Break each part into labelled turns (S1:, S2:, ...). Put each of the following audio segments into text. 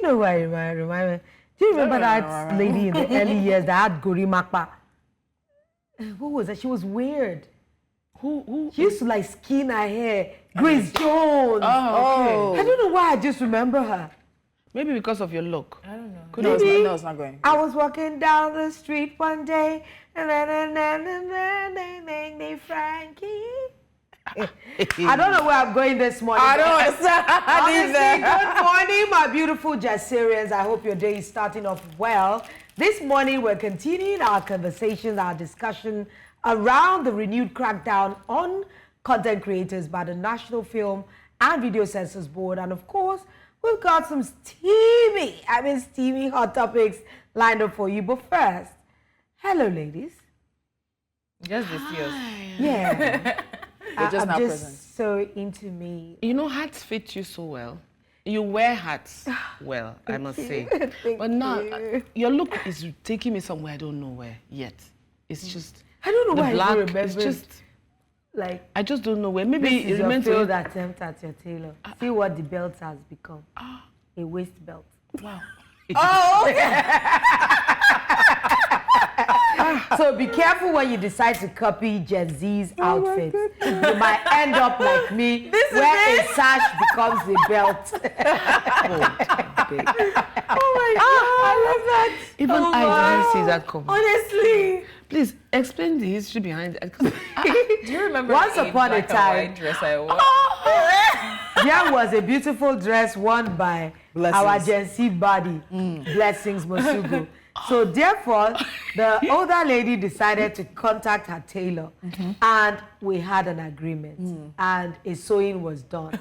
S1: know why you remind me. Do you remember that lady in the early years that had Gorimakpa? Who was that? She was weird.
S2: Who?
S1: She used to like skin her hair. Grace Jones.
S2: Oh, okay.
S1: I don't know why I just remember her.
S2: Maybe because of your look.
S3: I don't know.
S1: No,
S3: it's not going.
S1: I was walking down the street one day, and Frankie. I don't know where I'm going this morning.
S3: I don't understand.
S1: Honestly, good morning, my beautiful Jasirians. I hope your day is starting off well. This morning, we're continuing our conversations, our discussion around the renewed crackdown on content creators by the National Film and Video Censors Board. And of course, we've got some steamy hot topics lined up for you. But first, hello, ladies.
S3: Just this year.
S1: Yeah.
S3: You're just now
S1: I'm
S3: present.
S1: so into me.
S2: You know, hats fit you so well. You wear hats well, I must say. But now, your look is taking me somewhere I don't know where yet. It's just...
S1: I don't know why
S2: black,
S1: I remember.
S2: it's just...
S1: Like,
S2: I just don't know where. Maybe
S1: this is
S2: it
S1: your
S2: remains
S1: failed attempt at your tailor. See what the belt has become. A waist belt.
S2: Wow.
S3: Oh, okay.
S1: So be careful when you decide to copy Gen Z's outfits. You might end up like me, where a sash becomes a belt.
S3: Oh my God, I love that.
S2: Even I didn't see that coming.
S1: Honestly.
S2: Please, explain the history behind it.
S3: Do you remember
S1: Once upon a
S3: black and
S1: time-
S3: white dress I wore?
S1: There was a beautiful dress worn by our Gen Z body, Blessings Masugu. So therefore, the older lady decided to contact her tailor, and we had an agreement, and a sewing was done.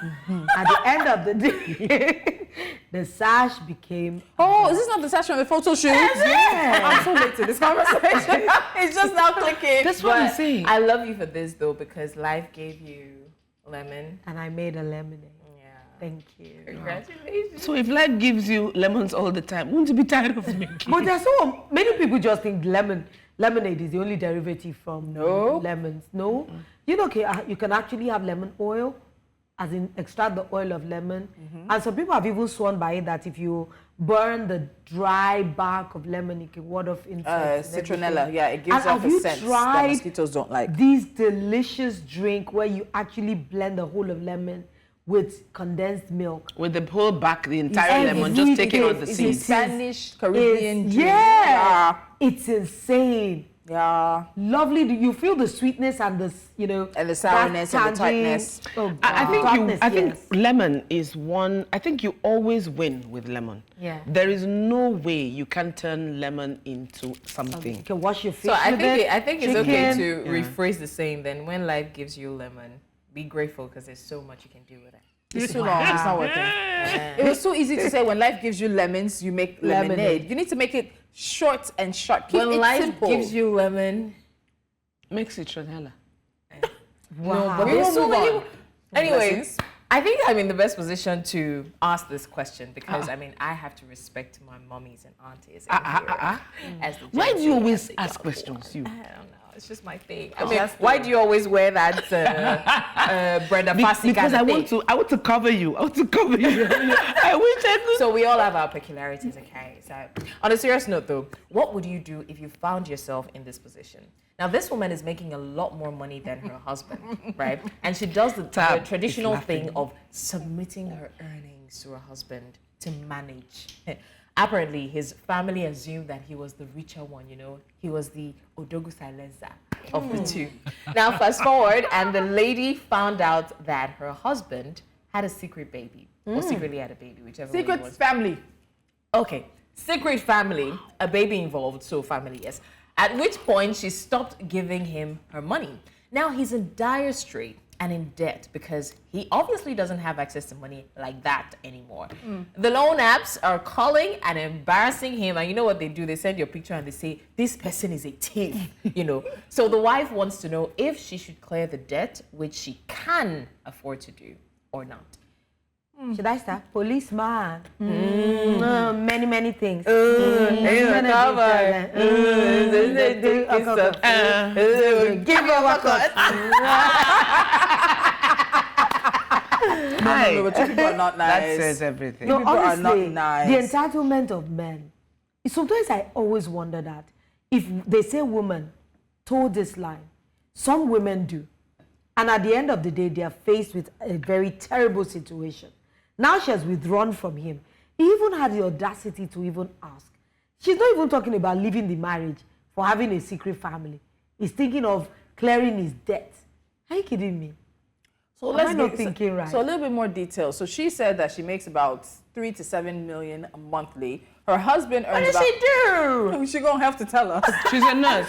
S1: At the end of the day, the sash became...
S3: Oh, is this not the sash from the photo shoot?
S1: Yeah.
S3: I'm so late to this conversation. It's just now clicking.
S2: That's what I'm saying.
S3: I love you for this though, because life gave you lemon.
S1: And I made a lemonade.
S3: Yeah.
S1: Thank you.
S3: Congratulations.
S2: So if life gives you lemons all the time, won't you be tired of making?
S1: But there's so many people just think lemonade is the only derivative from lemons. No, you know, okay, you can actually have lemon oil, as in extract the oil of lemon. And some people have even sworn by it that if you burn the dry bark of lemon, it can ward off insects.
S3: Citronella, yeah, it gives off a scent that mosquitoes don't like.
S1: These delicious drink where you actually blend the whole of lemon with condensed milk.
S2: With the whole back, the entire lemon, just taking out the seeds.
S3: Spanish, Caribbean drink.
S1: Yeah, it's insane.
S3: Yeah.
S1: Lovely. You feel the sweetness and the, you know,
S3: And the sourness and the tartness.
S1: Oh,
S2: I think
S1: yes.
S2: lemon is one. I think you always win with lemon.
S1: Yeah.
S2: There is no way you can turn lemon into something.
S1: You can wash your fish
S3: So I
S1: with
S3: think
S1: it,
S3: I think it's okay
S1: chicken.
S3: to rephrase the saying then. When life gives you lemon, be grateful because there's so much you can do with it. It's too long. It's not working. It was so easy to say when life gives you lemons, you make lemonade. You need to make it short and sharp. Keep
S1: When
S3: it
S1: life
S3: simple.
S1: gives
S3: you lemon.
S2: Make citronella.
S1: Wow.
S3: No, but there's so many. Anyways, I think I'm in the best position to ask this question because I mean I have to respect my mummies and aunties. As the
S2: Why do you
S3: Gen Z
S2: always
S3: as the
S2: ask
S3: young
S2: questions? You.
S3: I don't know. It's just my thing. I mean, why do you always wear that Brenda Fassie
S2: Because
S3: kind of
S2: I want to cover you. I want to cover you. I wish I could.
S3: So we all have our peculiarities, okay? So on a serious note though, what would you do if you found yourself in this position? Now this woman is making a lot more money than her husband, right? And she does the traditional thing of submitting her earnings to her husband to manage. Apparently, his family assumed that he was the richer one, you know? He was the Odogu Silenza of the two. Now, fast forward, and the lady found out that her husband had a secret baby, or secretly had a baby, whichever one it
S1: Secret
S3: was.
S1: family.
S3: Okay, secret family, a baby involved, so family, yes. At which point, she stopped giving him her money. Now, he's in dire strait and in debt because he obviously doesn't have access to money like that anymore. The loan apps are calling and embarrassing him, and you know what they do? They send your picture and they say, this person is a thief, you know. So the wife wants to know if she should clear the debt, which she can afford to do, or not.
S1: Should I start? Policeman. Many things.
S3: Give me a workout. No, two people are not nice.
S2: That says everything.
S1: No,
S3: People are not
S1: honestly,
S3: nice.
S1: the entitlement of men. Sometimes I always wonder that if they say woman told this line, some women do. And at the end of the day, they are faced with a very terrible situation. Now she has withdrawn from him. He even had the audacity to even ask. She's not even talking about leaving the marriage for having a secret family. He's thinking of clearing his debt. Are you kidding me?
S3: So
S1: let's not thinking right.
S3: So a little bit more detail. So she said that she makes about 3 to 7 million monthly. Her husband earns
S1: What does she do?
S3: She's gonna have to tell us.
S2: She's a nurse.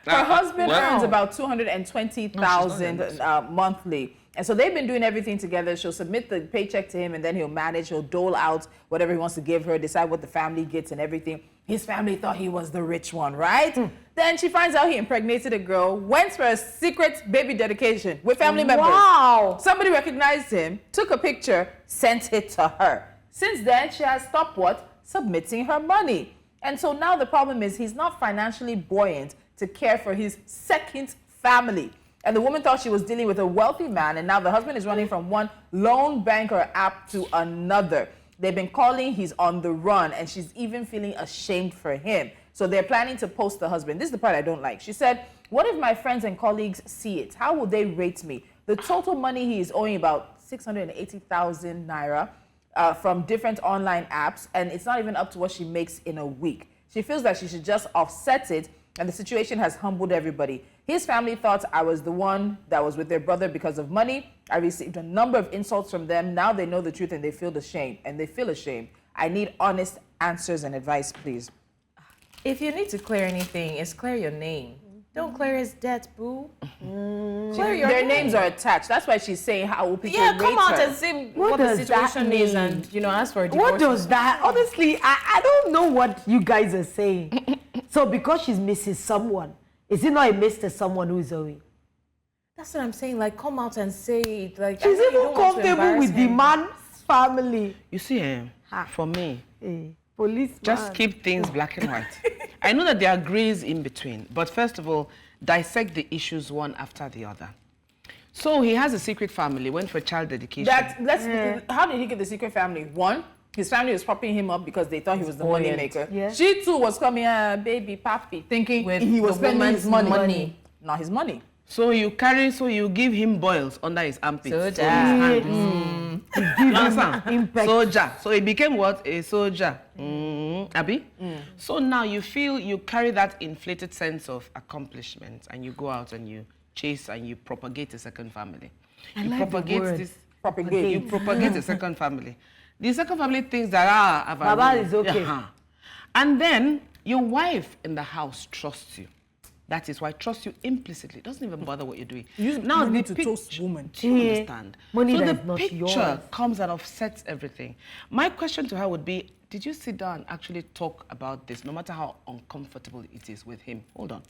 S3: Her husband earns about 220,000 monthly. And so they've been doing everything together. She'll submit the paycheck to him and then he'll manage, he'll dole out whatever he wants to give her, decide what the family gets and everything. His family thought he was the rich one, right? Then she finds out he impregnated a girl, went for a secret baby dedication with family members.
S1: Wow.
S3: Somebody recognized him, took a picture, sent it to her. Since then, she has stopped what? Submitting her money. And so now the problem is he's not financially buoyant to care for his second family. And the woman thought she was dealing with a wealthy man, and now the husband is running from one loan banker app to another. They've been calling, he's on the run, and she's even feeling ashamed for him. So they're planning to post the husband. This is the part I don't like. She said, what if my friends and colleagues see it? How will they rate me? The total money he is owing about 680,000 naira from different online apps, and it's not even up to what she makes in a week. She feels that she should just offset it, and the situation has humbled everybody. His family thought I was the one that was with their brother because of money. I received a number of insults from them. Now they know the truth and they feel ashamed. I need honest answers and advice, please.
S4: If you need to clear anything, it's clear your name. Don't clear his debt, boo. Clear your
S3: Their
S4: name.
S3: names are attached. That's why she's saying how will people rate
S4: come out
S3: her.
S4: and see
S1: What
S4: what the
S1: does that
S4: situation is
S1: mean?
S4: and, ask for a divorce.
S1: What does that? Honestly, I don't know what you guys are saying. So because she's Mrs. Someone, is it not a Mr. Someone who is owing?
S4: That's what I'm saying. Like, come out and say it. Like,
S1: She's even comfortable with the man's family.
S2: You see, for me,
S1: Police.
S2: just keep things black and white. I know that there are grays in between, but first of all, dissect the issues one after the other. So he has a secret family, went for child dedication.
S3: How did he get the secret family? One, his family was propping him up because they thought he was the money maker.
S1: Yeah.
S3: She too was coming, baby, papi, thinking
S4: With
S3: he was
S4: the
S3: spending his
S4: woman's
S3: money.
S4: money.
S3: Not his money.
S2: So you give him boils under his armpits.
S4: So
S2: his hand is- Soldier. So he became what? A soldier. Abi? So now you feel you carry that inflated sense of accomplishment and you go out and you chase and you propagate a second family. You propagate a second family. The second family thinks that
S1: Baba is okay.
S2: And then your wife in the house trusts you. That is why trust you implicitly. Doesn't even bother what you're doing.
S3: Now the need to toast woman.
S2: Do you understand?
S1: Money
S2: so
S1: that is
S2: the
S1: not
S2: picture
S1: yours.
S2: comes and offsets everything. My question to her would be, did you sit down and actually talk about this, no matter how uncomfortable it is with him? Hold on.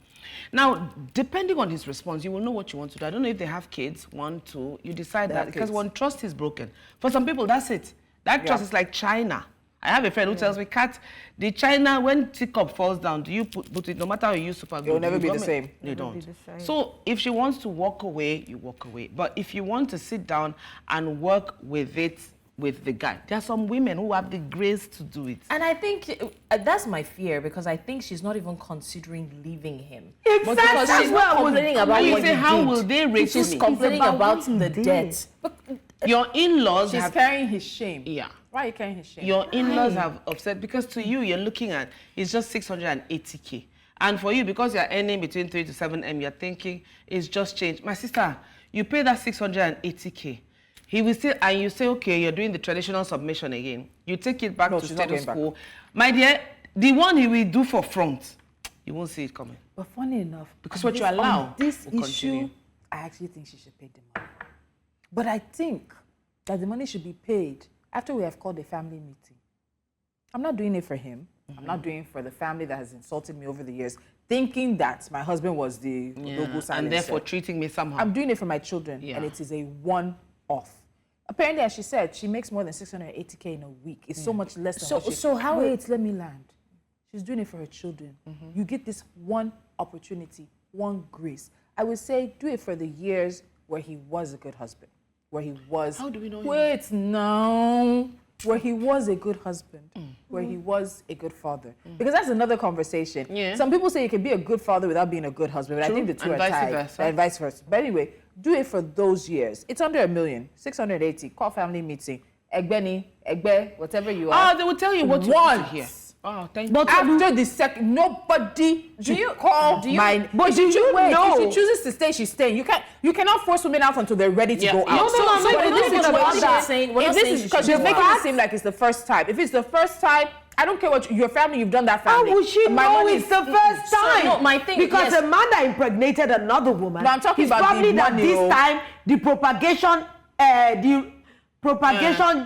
S2: Now, depending on his response, you will know what you want to do. I don't know if they have kids, 1, 2. You decide that because when trust is broken. For some people, that's it. That trust is like China. I have a friend who tells me, Kat, the China, when teacup falls down, do you put it, no matter how you use super glue?
S3: It will never be the same.
S2: You don't. So if she wants to walk away, you walk away. But if you want to sit down and work with it, with the guy, there are some women who have the grace to do it.
S4: And I think that's my fear, because I think she's not even considering leaving him.
S1: Exactly.
S4: Because she's not complaining about
S2: you
S4: what
S2: say,
S4: he
S2: how
S4: did.
S2: will they rate
S4: She's
S2: me?
S4: complaining about
S1: what
S4: the
S1: he
S4: debt.
S2: Your in-laws
S3: She's
S2: have...
S3: carrying his shame.
S2: Yeah.
S3: Why are you carrying his shame?
S2: Your in-laws have upset because to you, you're looking at, it's just 680K. And for you, because you're earning between 3 to 7 M, you're thinking it's just change. My sister, you pay that 680K. He will say, and you say, okay, you're doing the traditional submission again. You take it back to status quo. My dear, the one he will do for front, you won't see it coming.
S3: But funny enough,
S2: because what you allow
S3: this
S2: will
S3: issue,
S2: continue.
S3: I actually think she should pay the money. But I think that the money should be paid after we have called a family meeting. I'm not doing it for him. I'm not doing it for the family that has insulted me over the years, thinking that my husband was the logo silencer.
S2: And therefore treating me somehow.
S3: I'm doing it for my children, and it is a one-off. Apparently, as she said, she makes more than 680K in a week. It's so much less than what she... Wait, let me land. She's doing it for her children. You get this one opportunity, one grace. I would say do it for the years where he was a good husband.
S5: where he was.
S2: How do we know him?
S5: Wait, no. Where he was a good husband, where he was a good father. Because that's another conversation.
S2: Yeah.
S5: Some people say you can be a good father without being a good husband, but
S2: True.
S5: I think the two
S2: And
S5: are
S2: vice
S5: tied.
S2: versa.
S5: And vice versa. But anyway, do it for those years. It's under $1 million, 680. Call family meeting. Egbeni, Egbe, whatever you are.
S2: They will tell you what you want to hear. Oh, thank you.
S5: But after the second, nobody call my. But do you know? If she chooses to stay, she's staying. You cannot force women out until they're ready to go out.
S3: No,
S5: in this situation,
S3: we're not saying
S5: because she's making it seem like it's the first time. If it's the first time, I don't care what your family, you've done that family.
S1: How would she know it's the first time?
S3: No, my thing
S1: because a man that impregnated another woman.
S5: No, I'm talking
S1: is
S5: about
S1: probably
S5: the
S1: that
S5: money,
S1: this time the propagation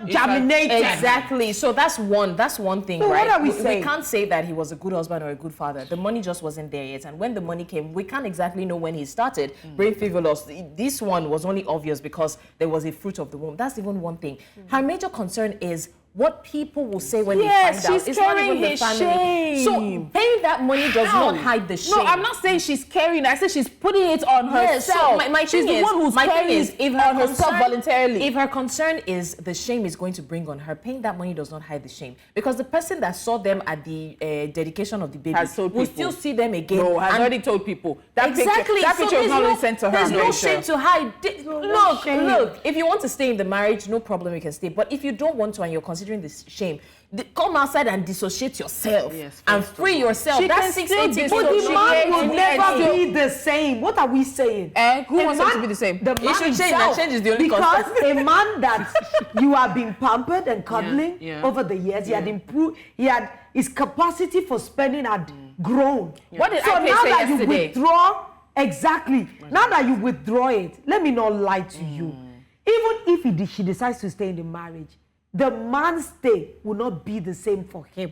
S1: germinated.
S3: Exactly. So that's one thing,
S1: So
S3: right?
S1: what are we saying?
S3: We can't say that he was a good husband or a good father. The money just wasn't there yet. And when the money came, we can't exactly know when he started. Brain frivolous. This one was only obvious because there was a fruit of the womb. That's even one thing. Her major concern is what people will say when they find out.
S5: She's carrying his shame.
S3: So paying that money does not hide the shame.
S5: No, I'm not saying she's carrying. I said she's putting it on herself.
S3: So my
S5: she's the one who's carrying it on herself voluntarily.
S3: If her concern is the shame is going to bring on her, paying that money does not hide the shame. Because the person that saw them at the dedication of the baby will still see them again.
S5: No, has already told people. That
S3: Exactly.
S5: picture was not only sent to her.
S3: There's no
S5: I'm
S3: shame
S5: sure.
S3: to hide. Look, if you want to stay in the marriage, no problem, you can stay. But if you don't want to and you're considering this shame, come outside and dissociate yourself and free yourself. That's 680.
S1: But the man will never be the same. What are we saying?
S5: Who wants him to be the same?
S1: The man
S3: should change.
S1: himself.
S3: That change is the only
S1: because
S3: constant.
S1: a man that you have been pampered and cuddling over the years, he had improved. His capacity for spending had grown.
S5: What did
S1: so
S5: I
S1: now
S5: say
S1: that
S5: yesterday?
S1: you withdraw, exactly. Now that you withdraw it, let me not lie to you. Even if she decides to stay in the marriage, the man's stay will not be the same for him.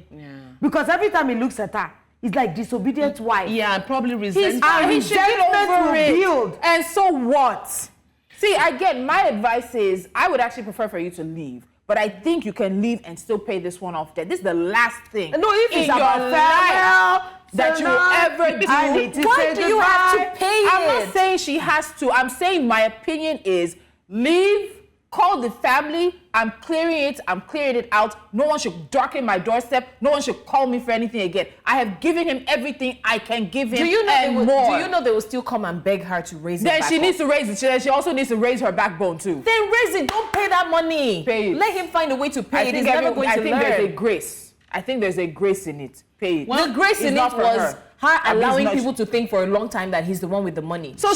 S1: Because every time he looks at her, he's like disobedient wife.
S2: Yeah, probably resentment.
S1: He should get over it.
S5: And so what? See, again, my advice is I would actually prefer for you to leave. But I think you can leave and still pay this one off debt. This is the last thing.
S1: No, if it's
S5: in your
S1: about
S5: life that you will ever do.
S3: Why do you have to pay it?
S5: I'm not saying she has to. I'm saying my opinion is leave, call the family. I'm clearing it out. No one should darken my doorstep. No one should call me for anything again. I have given him everything I can give him and more.
S3: Do you know they will still come and beg her to raise it
S5: Then
S3: back
S5: she
S3: up?
S5: needs to raise it. She also needs to raise her backbone too.
S3: Then raise it. Don't pay that money.
S5: Pay it.
S3: Let him find a way to pay it. He's
S5: I
S3: never going to
S5: think
S3: learn.
S5: there's a grace. I think there's a grace in it. Pay it.
S3: Well, the grace in it
S5: not for
S3: was her allowing
S5: not-
S3: people to think for a long time that he's the one with the money.
S5: So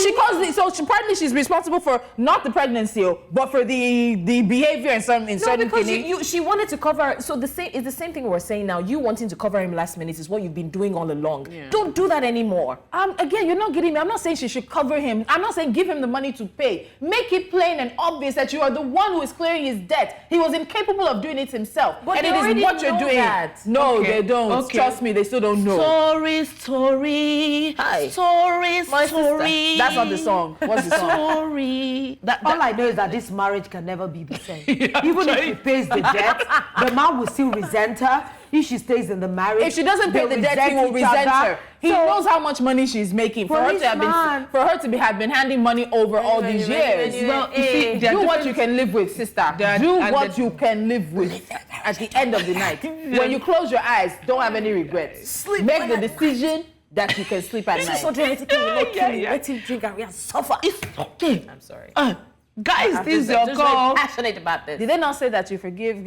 S5: partly she's responsible for not the pregnancy, but for the behavior in certain
S3: because
S5: things.
S3: she wanted to cover. So it's the same thing we're saying now. You wanting to cover him last minute is what you've been doing all along. Don't do that anymore.
S5: Again, you're not getting me. I'm not saying she should cover him. I'm not saying give him the money to pay. Make it plain and obvious that you are the one who is clearing his debt. He was incapable of doing it himself.
S3: But
S5: and
S3: they
S5: it is
S3: already
S5: what you're
S3: know
S5: doing.
S3: that.
S5: No,
S2: Okay.
S5: they don't.
S2: Okay.
S5: Trust me, they still don't know.
S2: Story.
S3: Hi.
S2: Story.
S3: My sister.
S2: Story.
S5: That's not the song. What's the song?
S2: Story.
S1: All I know is that this marriage can never be the same. Even if she pays the debt, the man will still resent her. If she stays in the marriage,
S5: If she doesn't pay the debt, he will
S1: each
S5: resent
S1: other.
S5: her. He knows how much money she's making for her to have been handing money over all these years.
S2: Well, you see, there are
S5: Do what
S2: different-
S5: you can live with, sister.
S2: There are-
S5: Do
S2: and
S5: what
S2: the-
S5: you can live with at the end of the night. When you close your eyes, don't have any regrets. Make the decision that you can sleep at night.
S3: Let him drink and we have suffer.
S2: It's okay.
S3: I'm sorry.
S2: Guys, this is
S3: I'm
S2: your
S3: just
S2: call.
S3: very passionate about this.
S5: Did they not say that you forgive?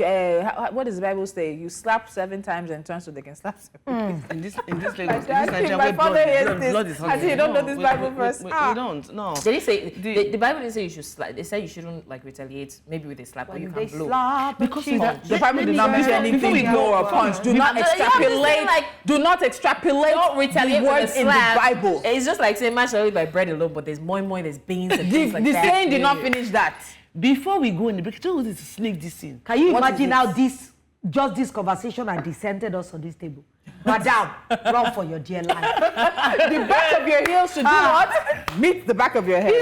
S5: What does the Bible say? You slap 7 times and turn so they can slap 7.
S2: In this Lagos, in this
S5: I think
S2: Nigeria,
S5: my
S2: where
S5: father hears this.
S2: blood is
S5: I
S2: hungry.
S5: think you don't know this Bible verse.
S2: We
S5: Ah.
S2: don't. No.
S3: Did he say the Bible didn't say you should slap? They said you shouldn't like retaliate, maybe with a slap, but you can blow.
S2: Because
S5: The Bible did not mention
S2: before we
S5: anything
S2: go
S5: blow or punch. Do not
S3: I'm just saying,
S5: extrapolate.
S3: like,
S5: Do not extrapolate
S3: Don't retaliate
S5: the
S3: with a
S5: words in the
S3: slap.
S5: Bible.
S3: It's just like saying man shall live by bread alone, but there's more, there's beans and
S5: The
S3: things like that.
S5: saying did not finish that.
S2: Before we go in the break, tell us to sneak this in.
S1: Can you
S5: What
S1: imagine
S5: is
S1: how this conversation had descended us on this table? Madam, run for your dear life.
S5: The back of your heels should do what? Meet the back of your head.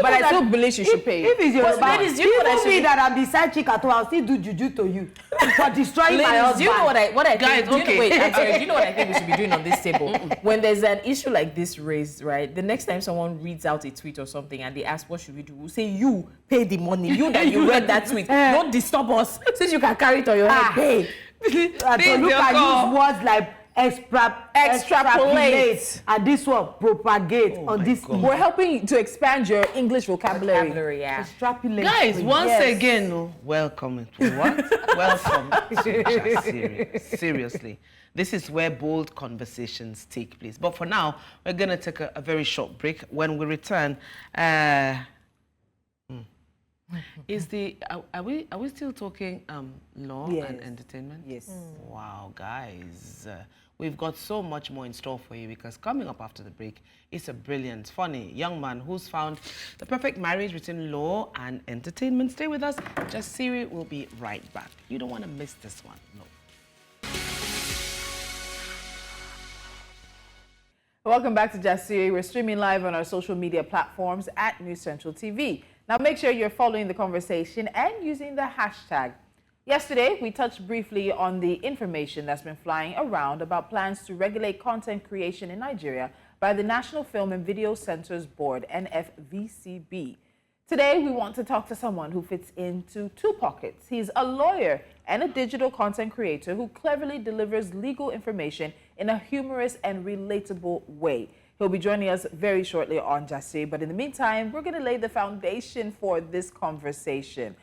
S5: But I still believe she should pay.
S1: If it's your
S3: But ladies, you know what I
S1: even
S3: should
S1: me
S3: be-
S1: that I'm the side chick at home, I'll still do juju to you for destroying my
S3: Ladies,
S1: husband.
S3: do you know what I
S2: Guys,
S3: think? Do you
S2: okay.
S3: know, wait, I'm sorry. Do you know what I think we should be doing on this table? When there's an issue like this raised, right? The next time someone reads out a tweet or something and they ask, what should we do? We'll say, you pay the money. You that you read that tweet. Don't disturb us. Since you can carry it on your head, pay.
S1: So look, I use words like extrapolate, and this one propagate on this.
S5: We're helping to expand your English vocabulary.
S3: Yeah.
S1: Extrapolate.
S2: Guys,
S1: please.
S2: once
S1: Yes.
S2: again, welcome to what? Welcome to Jasiri. Seriously. This is where bold conversations take place. But for now, we're going to take a very short break. When we return, are we still talking law and entertainment?
S1: Yes.
S2: Wow, guys. We've got so much more in store for you because coming up after the break is a brilliant, funny young man who's found the perfect marriage between law and entertainment. Stay with us. Jasiri will be right back. You don't want to miss this one. No.
S5: Welcome back to Jasiri. We're streaming live on our social media platforms at News Central TV. Now make sure you're following the conversation and using the hashtag. Yesterday, we touched briefly on the information that's been flying around about plans to regulate content creation in Nigeria by the National Film and Video Censors Board, NFVCB. Today, we want to talk to someone who fits into two pockets. He's a lawyer and a digital content creator who cleverly delivers legal information in a humorous and relatable way. He'll be joining us very shortly on Jasiri, but in the meantime, we're going to lay the foundation for this conversation.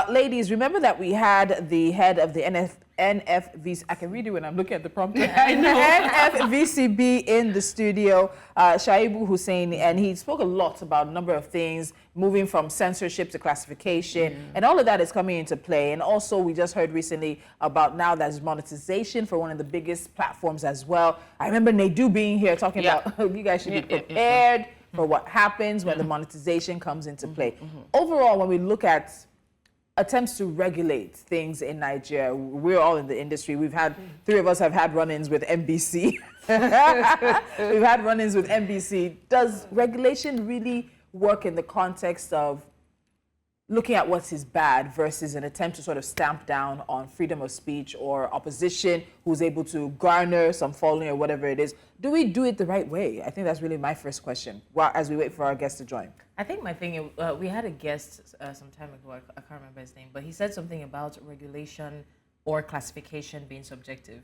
S5: Ladies, remember that we had the head of the NFVCB, I can read it when I'm looking at the prompter, NFVCB in the studio, Shaibu Hussein, and he spoke a lot about a number of things, moving from censorship to classification, and all of that is coming into play. And also, we just heard recently about now there's monetization for one of the biggest platforms as well. I remember Nadu being here talking about you guys should be prepared for what happens when the monetization comes into play. Overall, when we look at attempts to regulate things in Nigeria, we're all in the industry. We've had, three of us have had run-ins with NBC. We've had run-ins with NBC. Does regulation really work in the context of looking at what is bad versus an attempt to sort of stamp down on freedom of speech or opposition who's able to garner some following or whatever it is? Do we do it the right way? I think that's really my first question, well, as we wait for our guest to join.
S3: I think my thing, we had a guest some time ago, I can't remember his name, but he said something about regulation or classification being subjective.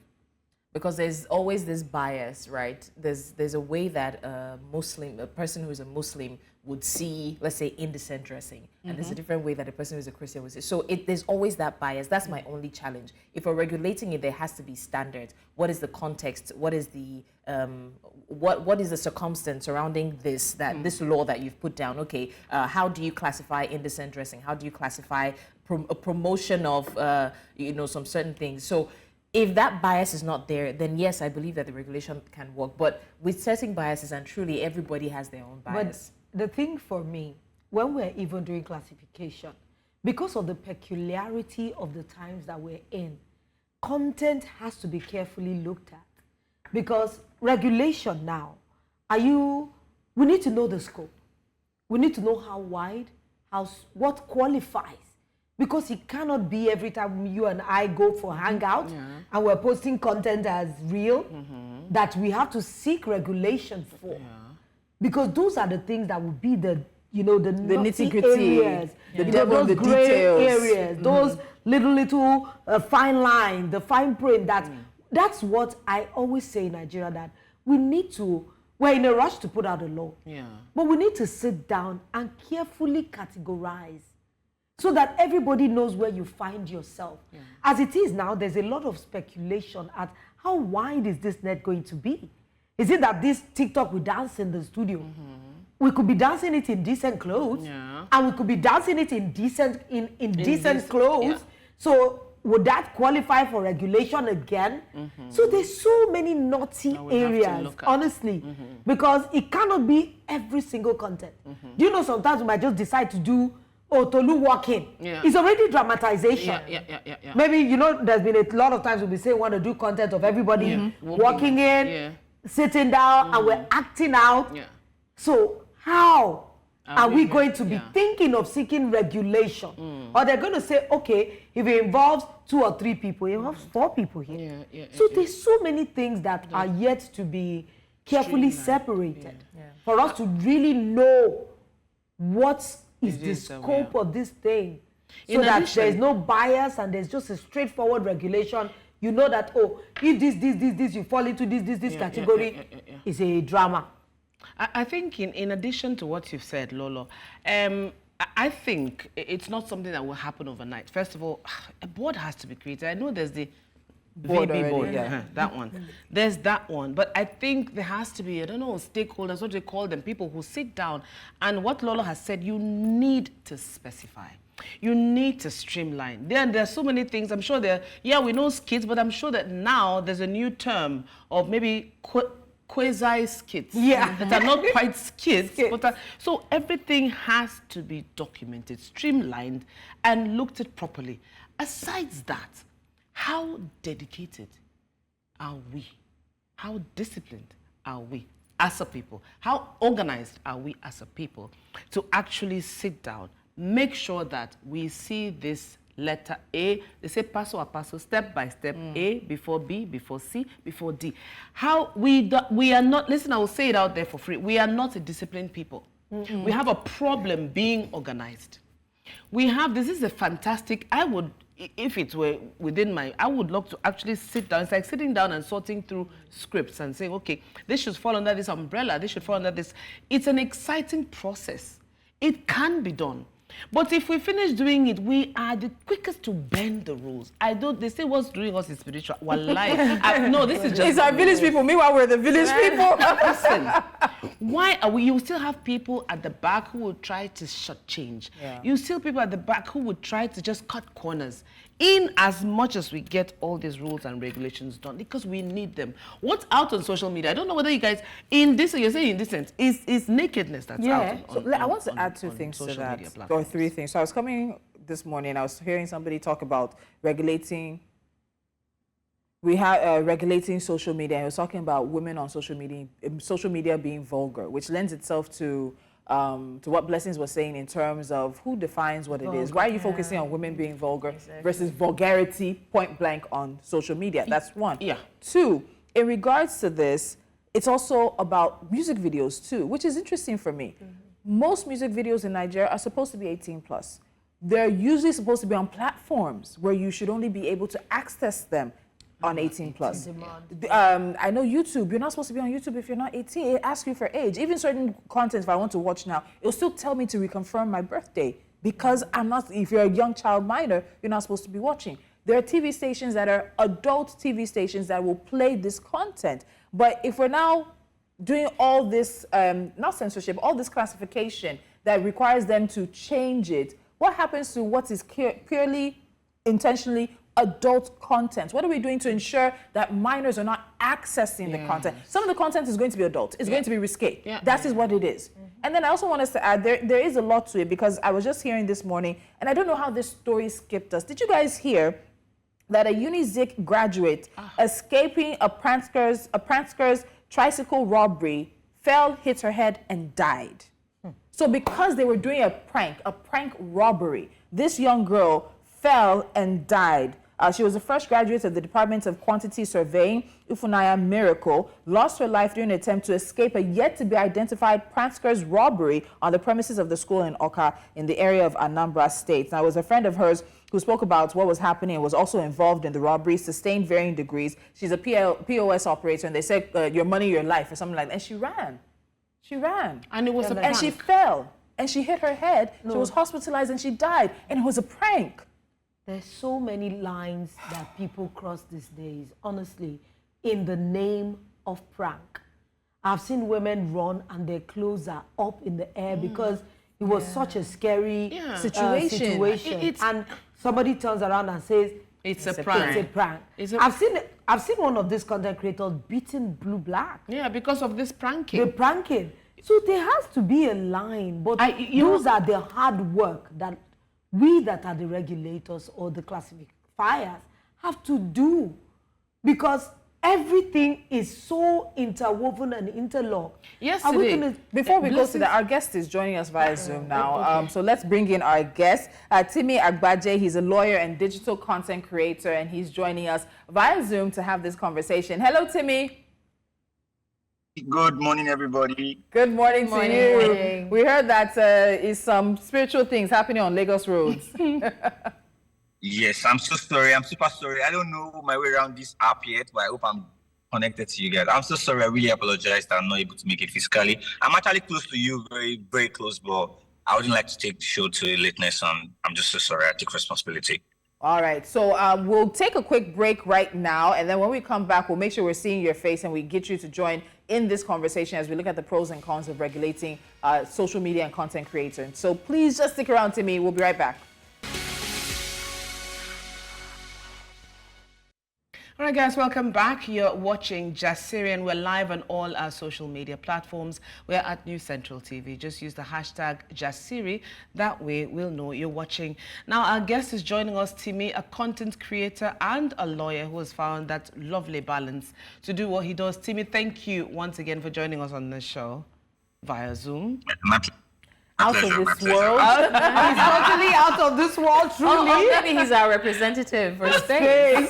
S3: Because there's always this bias, right? There's a way that a person who is a Muslim would see, let's say, indecent dressing. And there's a different way that a person who is a Christian would see. So there's always that bias. That's my only challenge. If we're regulating it, there has to be standards. What is the context? What is the what is the circumstance surrounding this this law that you've put down? Okay, how do you classify indecent dressing? How do you classify a promotion of some certain things? So if that bias is not there, then yes, I believe that the regulation can work. But with setting biases, and truly everybody has their own bias.
S1: But the thing for me, when we're even doing classification, because of the peculiarity of the times that we're in, content has to be carefully looked at. Because regulation now, we need to know the scope. We need to know how wide, what qualifies. Because it cannot be every time you and I go for hangout and we're posting content as real that we have to seek regulation for. Because those are the things that will be the nitty-gritty areas,
S5: the devil in the
S1: gray
S5: details.
S1: areas, those little fine line, the fine print. That's what I always say in Nigeria, that we're in a rush to put out a law. But we need to sit down and carefully categorize, so that everybody knows where you find yourself. As it is now, there's a lot of speculation at how wide is this net going to be? Is it that this TikTok we dance in the studio? We could be dancing it in decent clothes, and we could be dancing it in decent clothes. So would that qualify for regulation again? So there's so many naughty areas, honestly, because it cannot be every single content. Do you know sometimes we might just decide to do, Tolu walking. It's already dramatization.
S2: Yeah.
S1: Maybe, you know, there's been a lot of times we say we want to do content of everybody walking in, sitting down, and we're acting out. So how are we going to be thinking of seeking regulation? Or they're going to say, okay, if it involves 2 or 3 people, it involves 4 people here. So there's so many things that are yet to be carefully separated for us to really know what is the scope of this thing. So that there's no bias and there's just a straightforward regulation. You know that, oh, if this, you fall into this category, it's a drama.
S2: I think in addition to what you've said, Lolo, I think it's not something that will happen overnight. First of all, a board has to be created. I know there's the board board, that one. There's that one. But I think there has to be, I don't know, stakeholders, what do they call them, people who sit down. And what Lolo has said, you need to specify. You need to streamline. There are so many things. I'm sure we know skits, but I'm sure that now there's a new term of maybe quasi skits that are not quite skits. But so everything has to be documented, streamlined, and looked at properly. Aside that, how dedicated are we? How disciplined are we as a people? How organized are we as a people to actually sit down, make sure that we see this letter A, they say paso a paso, step by step, A before B, before C, before D. How we are not, listen, I will say it out there for free, we are not a disciplined people. We have a problem being organized. This is a fantastic, if it were within I would love to actually sit down. It's like sitting down and sorting through scripts and saying, okay, this should fall under this umbrella, this should fall under this. It's an exciting process. It can be done. But if we finish doing it, we are the quickest to bend the rules. They say what's doing us is spiritual. Wallahi. No, this is just...
S5: It's our village people. Meanwhile, we're the village people.
S2: Listen, why are we... You still have people at the back who will try to shortchange. You still people at the back who would try to just cut corners. In as much as we get all these rules and regulations done, because we need them. What's out on social media? I don't know whether you guys, you're saying in this sense, is nakedness that's out on
S5: I want to add 2 things to that, or 3 things. So I was coming this morning, I was hearing somebody talk about regulating social media, and he was talking about women on social media being vulgar, which lends itself to what Blessings was saying in terms of who defines what it is. Why are you focusing on women being vulgar versus vulgarity point blank on social media? That's 1. 2, in regards to this, it's also about music videos too, which is interesting for me. Most music videos in Nigeria are supposed to be 18+. They're usually supposed to be on platforms where you should only be able to access them on 18+. I know YouTube, you're not supposed to be on YouTube if you're not 18. It asks you for age. Even certain content, if I want to watch now, it'll still tell me to reconfirm my birthday because if you're a young child minor, you're not supposed to be watching. There are TV stations that are adult TV stations that will play this content. But if we're now doing all this, not censorship, all this classification that requires them to change it, what happens to what is purely, intentionally adult content? What are we doing to ensure that minors are not accessing the content? Some of the content is going to be adult. It's going to be risque. That is what it is. And then I also want us to add, there is a lot to it because I was just hearing this morning, and I don't know how this story skipped us. Did you guys hear that a Unizik graduate escaping a pranksker's tricycle robbery fell, hit her head, and died? So because they were doing a prank robbery, this young girl fell and died. She was a fresh graduate of the Department of Quantity Surveying, Ifunanya Miracle, lost her life during an attempt to escape a yet-to-be-identified prankster's robbery on the premises of the school in Oka in the area of Anambra State. Now, it was a friend of hers who spoke about what was happening and was also involved in the robbery, sustained varying degrees. She's a POS operator, and they said, your money, your life, or something like that. And she ran. She ran.
S2: And it was a prank.
S5: And she fell, and she hit her head. She was hospitalized, and she died. And it was a prank.
S1: There's so many lines that people cross these days, honestly, in the name of prank. I've seen women run and their clothes are up in the air because it was such a scary situation. And somebody turns around and says,
S2: it's a prank.
S1: It's a prank. I've seen one of these content creators beating Blue Black.
S2: Yeah, because of this pranking.
S1: The pranking. So there has to be a line, but those are the hard work that we that are the regulators or the classifiers have to do, because everything is so interwoven and interlocked.
S2: Yesterday,
S5: before we go to that, our guest is joining us via Zoom now. Okay. So let's bring in our guest, Timi Agbaje. He's a lawyer and digital content creator, and he's joining us via Zoom to have this conversation. Hello, Timi.
S6: Good morning, everybody.
S5: Good morning to you.
S3: Morning.
S5: We heard that is some spiritual things happening on Lagos roads.
S6: Yes, I'm so sorry. I'm super sorry. I don't know my way around this app yet, but I hope I'm connected to you guys. I'm so sorry. I really apologize that I'm not able to make it physically. I'm actually close to you, very, very close, but I wouldn't like to take the show to a lateness. I'm just so sorry. I take responsibility.
S5: All right, so we'll take a quick break right now, and then when we come back, we'll make sure we're seeing your face and we get you to join in this conversation as we look at the pros and cons of regulating social media and content creators. So please just stick around to me. We'll be right back.
S2: All right, guys, welcome back. You're watching Jasiri, and we're live on all our social media platforms. We're at New Central TV. Just use the hashtag Jasiri. That way, we'll know you're watching. Now, our guest is joining us, Timi, a content creator and a lawyer who has found that lovely balance to do what he does. Timi, thank you once again for joining us on the show via Zoom.
S5: Out of this world.
S1: He's totally out of this world, truly.
S3: Oh, maybe he's our representative for space.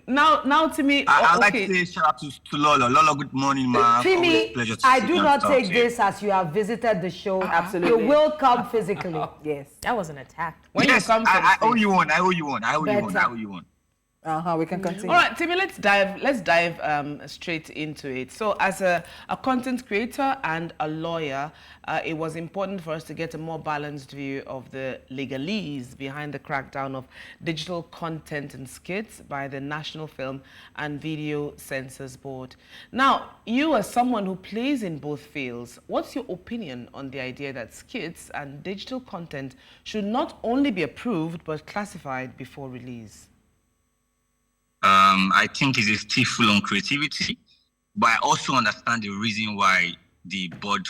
S2: Now, Timi,
S6: I'd like to say shout out to Lolo. Lolo, good morning, ma'am.
S1: Timi, I do not take this as you have visited the show.
S5: Absolutely.
S1: You will come physically.
S5: Yes.
S3: That was an attack.
S2: When
S6: Yes,
S2: you come
S6: I owe you one. I owe you one. I owe you one.
S5: We can continue.
S2: All right, Timi, let's dive straight into it. So as a content creator and a lawyer, it was important for us to get a more balanced view of the legalese behind the crackdown of digital content and skits by the National Film and Video Censors Board. Now, you as someone who plays in both fields, what's your opinion on the idea that skits and digital content should not only be approved but classified before release?
S6: I think it's a still full on creativity, but I also understand the reason why the board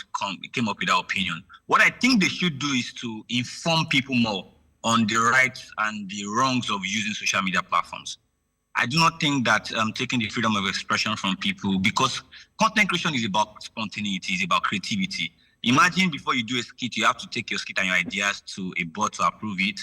S6: came up with that opinion. What I think they should do is to inform people more on the rights and the wrongs of using social media platforms. I do not think that taking the freedom of expression from people, because content creation is about spontaneity, it's about creativity. Imagine before you do a skit, you have to take your skit and your ideas to a board to approve it.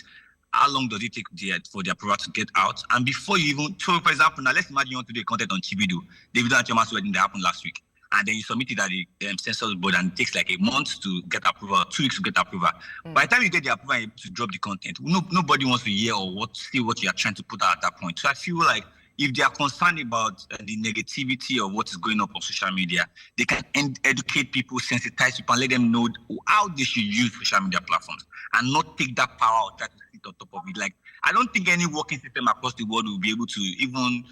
S6: How long does it take for the approval to get out? And before you even, so for example, now let's imagine you want to do a content on Chibido, Davido and Chioma's wedding that happened last week, and then you submit it at the censors board, and it takes like a month to get approval, 2 weeks to get approval. By the time you get the approval to drop the content, nobody wants to hear or see what you are trying to put out at that point. So I feel like if they are concerned about the negativity of what is going on social media, they can educate people, sensitize people, and let them know how they should use social media platforms and not take that power or try to sit on top of it. Like, I don't think any working system across the world will be able to even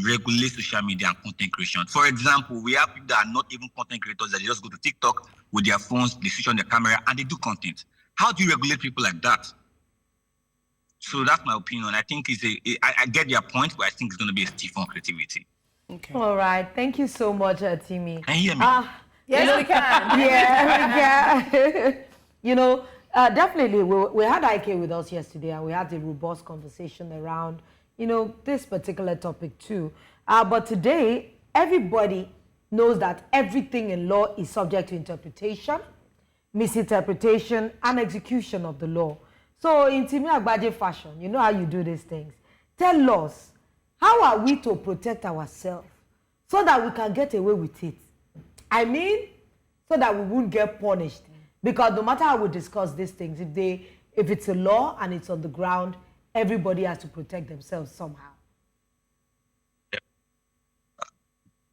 S6: regulate social media and content creation. For example, we have people that are not even content creators, that they just go to TikTok with their phones, they switch on their camera, and they do content. How do you regulate people like that? So that's my opinion. I think I get your point, but I think it's going to be a stiff on creativity.
S2: Okay.
S1: All right. Thank you so much, Timi.
S6: Can you hear me?
S5: Yes, we can.
S1: Yeah, we can. You know, definitely, we had IK with us yesterday, and we had a robust conversation around, you know, this particular topic too. But today, everybody knows that everything in law is subject to interpretation, misinterpretation, and execution of the law. So in Timi Agbaje fashion, you know how you do these things. Tell us, how are we to protect ourselves so that we can get away with it? I mean, so that we won't get punished. Because no matter how we discuss these things, if it's a law and it's on the ground, everybody has to protect themselves somehow.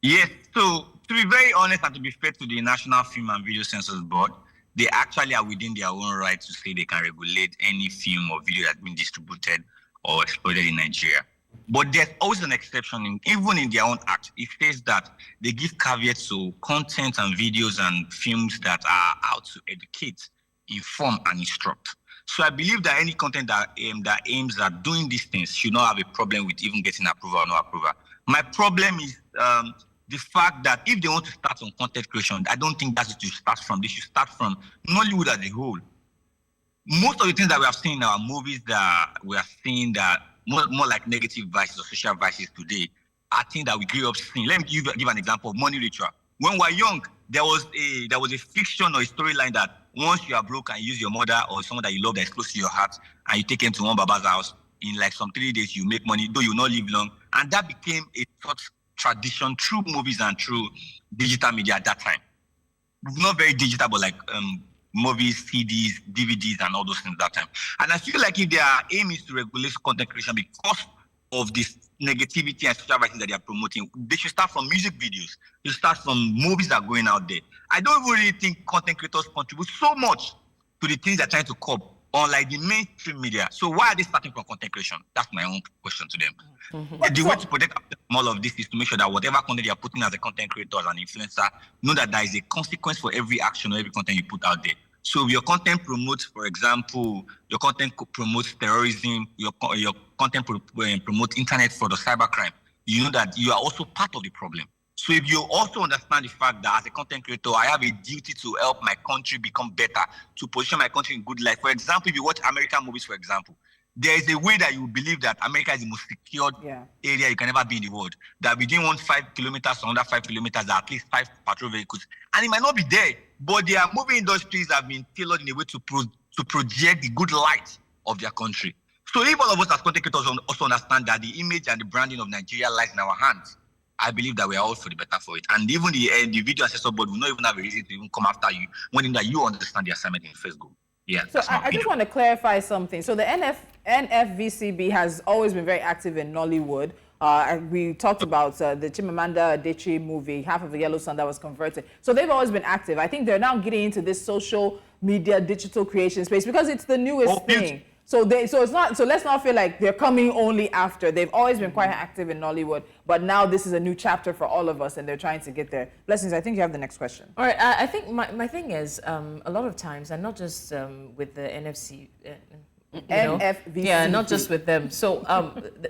S6: Yes, so to be very honest and to be fair to the National Film and Video Censors Board, they actually are within their own right to say they can regulate any film or video that's been distributed or exploited in Nigeria. But there's always an exception, even in their own act. It says that they give caveats to content and videos and films that are out to educate, inform, and instruct. So I believe that any content that aims at doing these things should not have a problem with even getting approval or no approval. My problem is the fact that if they want to start on content creation, I don't think that's what you start from. They should start from Nollywood as a whole. Most of the things that we have seen in our movies that we are seeing that more like negative vices or social vices today are things that we grew up seeing. Let me give an example of Money Ritual. When we were young, there was a fiction or a storyline that once you are broke and you use your mother or someone that you love that is close to your heart and you take them to one Baba's house, in like some 3 days you make money, though you will not live long. And that became a such tradition through movies and through digital media at that time. Not very digital, but like movies, CDs, DVDs, and all those things at that time. And I feel like if their aim is to regulate content creation because of this negativity and social writing that they are promoting, they should start from music videos. They should start from movies that are going out there. I don't really think content creators contribute so much to the things they're trying to curb, unlike the mainstream media. So why are they starting from content creation? That's my own question to them. Mm-hmm. The way to protect all of this is to make sure that whatever content you are putting as a content creator, as an influencer, know that there is a consequence for every action or every content you put out there. So if your content promotes, for example, your content promotes terrorism, your content promotes internet fraud or cybercrime, you know that you are also part of the problem. So if you also understand the fact that as a content creator, I have a duty to help my country become better, to position my country in good light. For example, if you watch American movies, for example, there is a way that you believe that America is the most secured area you can ever be in the world. That within 5 kilometers or under 5 kilometers, there are at least 5 patrol vehicles. And it might not be there, but their movie industries have been tailored in a way to project the good light of their country. So if all of us as content creators also understand that the image and the branding of Nigeria lies in our hands, I believe that we are all for the better for it. And even the video assessor board will not even have a reason to even come after you when that you understand the assignment in first go. Yeah.
S5: So I just want to clarify something. So the NFVCB has always been very active in Nollywood. We talked about the Chimamanda Adichie movie, Half of the Yellow Sun, that was converted. So they've always been active. I think they're now getting into this social media, digital creation space because it's the newest thing. So let's not feel like they're coming only after. They've always been quite active in Nollywood, but now this is a new chapter for all of us, and they're trying to get there. Blessings, I think you have the next question.
S3: All right, I think my thing is a lot of times, and not just with the NFVCB. Yeah, not just with them. So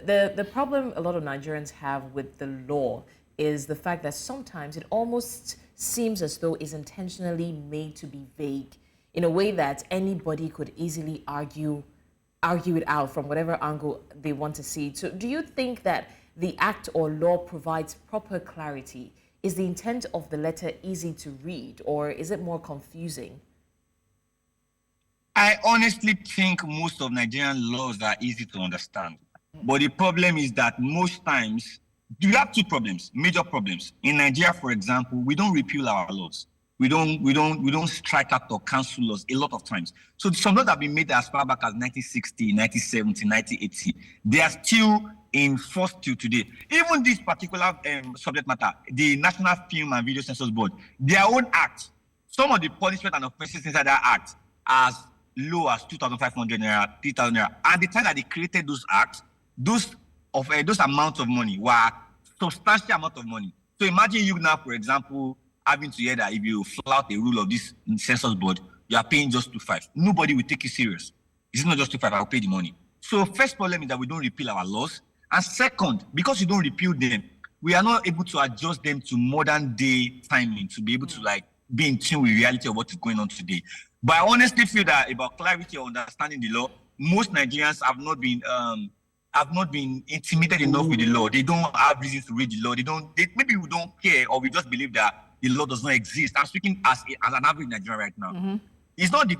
S3: the problem a lot of Nigerians have with the law is the fact that sometimes it almost seems as though it's intentionally made to be vague in a way that anybody could easily argue it out from whatever angle they want to see. So do you think that the act or law provides proper clarity? Is the intent of the letter easy to read, or is it more confusing?
S6: I honestly think most of Nigerian laws are easy to understand. But the problem is that most times, we have 2 problems, major problems. In Nigeria, for example, we don't repeal our laws. We don't strike out or cancel laws a lot of times. So some laws have been made as far back as 1960, 1970, 1980. They are still in force till today. Even this particular subject matter, the National Film and Video Censors Board, their own act, some of the punishment and offenses inside that act as low as 2,500 naira, 3,000 naira. At the time that they created those acts, those amounts of money were substantial amount of money. So imagine you now, for example, having to hear that if you flout a rule of this census board, you are paying just 2,500. Nobody will take you serious. It's not just 2,500, I'll pay the money. So first problem is that we don't repeal our laws. And second, because you don't repeal them, we are not able to adjust them to modern day timing to be able to be in tune with reality of what is going on today. But I honestly feel that about clarity or understanding the law, most Nigerians have not been intimidated enough with the law. They don't have reasons to read the law. Maybe we don't care, or we just believe that the law does not exist. I'm speaking as an average Nigerian right now. Mm-hmm. It's not the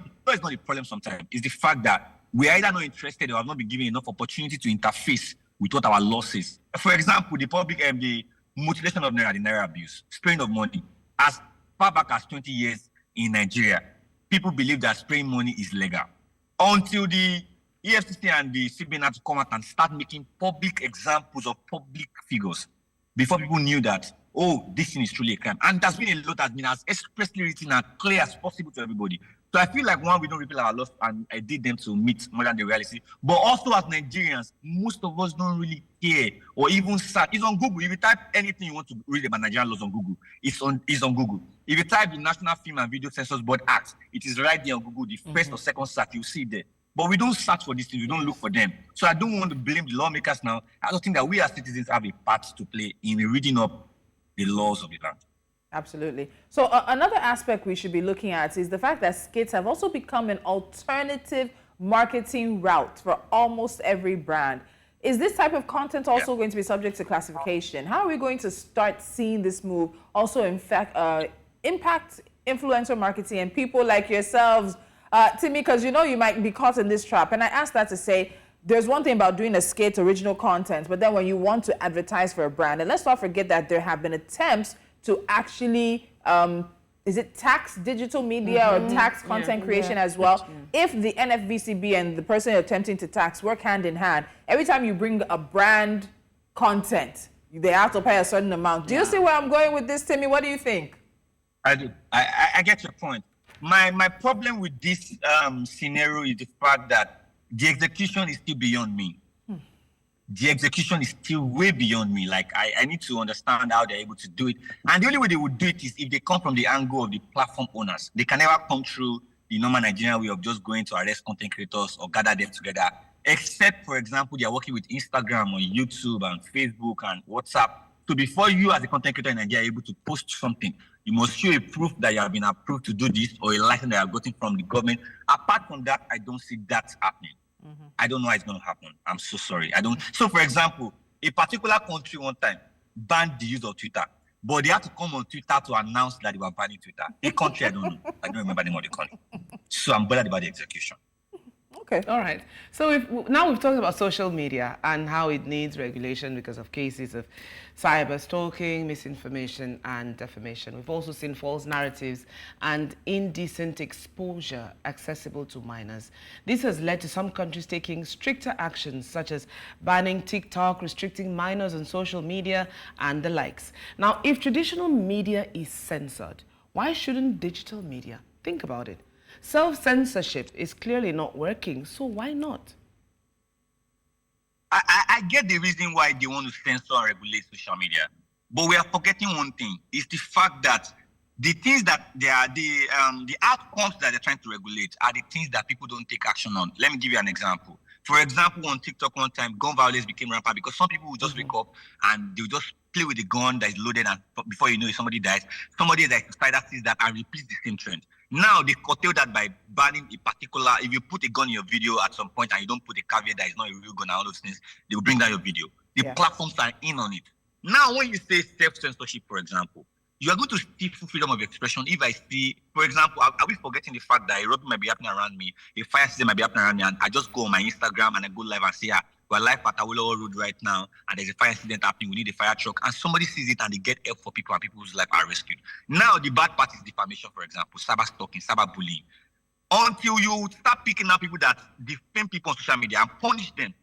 S6: problem sometimes. It's the fact that we are either not interested or have not been given enough opportunity to interface with what our law says. For example, the mutilation of naira, the naira abuse, spraying of money. As far back as 20 years in Nigeria, people believe that spraying money is legal. Until the EFCC and the CBN had to come out and start making public examples of public figures before people knew that, oh, this thing is truly a crime. And there's been a lot that's been as expressly written and clear as possible to everybody. So I feel like, one, we don't repeal our laws, and I did them to meet more than the reality. But also as Nigerians, most of us don't really care or even search. It's on Google. If you type anything you want to read about Nigerian laws on Google, it's on Google. If you type the National Film and Video Censors Board Act, it is right there on Google. The first or second search, you'll see it there. But we don't search for these things. We don't look for them. So I don't want to blame the lawmakers now. I don't think that we as citizens have a part to play in reading up the laws of the land.
S5: Absolutely. So another aspect we should be looking at is the fact that skits have also become an alternative marketing route for almost every brand. Is this type of content also going to be subject to classification? How are we going to start seeing this move also in fact impact influencer marketing and people like yourselves, Timi, because you know you might be caught in this trap. And I ask that to say, there's one thing about doing a skit, original content, but then when you want to advertise for a brand, and let's not forget that there have been attempts to actually, is it tax digital media or tax content creation as well? If the NFVCB and the person attempting to tax work hand in hand, every time you bring a brand content, they have to pay a certain amount. Do you see where I'm going with this, Timi? What do you think?
S6: I do. I get your point. My problem with this scenario is the fact that the execution is still beyond me. The execution is still way beyond me. Like, I need to understand how they're able to do it. And the only way they would do it is if they come from the angle of the platform owners. They can never come through the normal Nigerian way of just going to arrest content creators or gather them together. Except, for example, they are working with Instagram or YouTube and Facebook and WhatsApp. So before you as a content creator in Nigeria are able to post something, you must show a proof that you have been approved to do this or a license that you have gotten from the government. Apart from that, I don't see that happening. I don't know how it's going to happen. I'm so sorry. I don't. So, for example, a particular country one time banned the use of Twitter, but they had to come on Twitter to announce that they were banning Twitter. A country, I don't know. I don't remember the name of the country. So I'm bothered about the execution.
S2: Okay. All right. So now we've talked about social media and how it needs regulation because of cases of cyber stalking, misinformation, and defamation. We've also seen false narratives and indecent exposure accessible to minors. This has led to some countries taking stricter actions, such as banning TikTok, restricting minors on social media, and the likes. Now, if traditional media is censored, why shouldn't digital media? Think about it. Self-censorship is clearly not working, so why not?
S6: I get the reason why they want to censor and regulate social media, but we are forgetting one thing: is the fact that the things that they are the outcomes that they're trying to regulate are the things that people don't take action on. Let me give you an example. For example, on TikTok one time, gun violence became rampant because some people would just wake up and they would just play with the gun that is loaded, and before you know it, somebody dies. Somebody that is suicidal sees that and repeats the same trend. Now they curtail that by banning a particular. If you put a gun in your video at some point and you don't put a caveat that it's not a real gun and all those things, they will bring down your video. The platforms are in on it. Now, when you say self-censorship, for example, you are going to stifle freedom of expression. If I see, for example, are we forgetting the fact that a robbery might be happening around me, a fire season might be happening around me, and I just go on my Instagram and I go live and say, we're live at Awolowo Road right now, and there's a fire incident happening, we need a fire truck, and somebody sees it and they get help for people and people's lives are rescued. Now, the bad part is defamation, for example, cyber stalking, cyber bullying. Until you start picking up people that defame people on social media and punish them,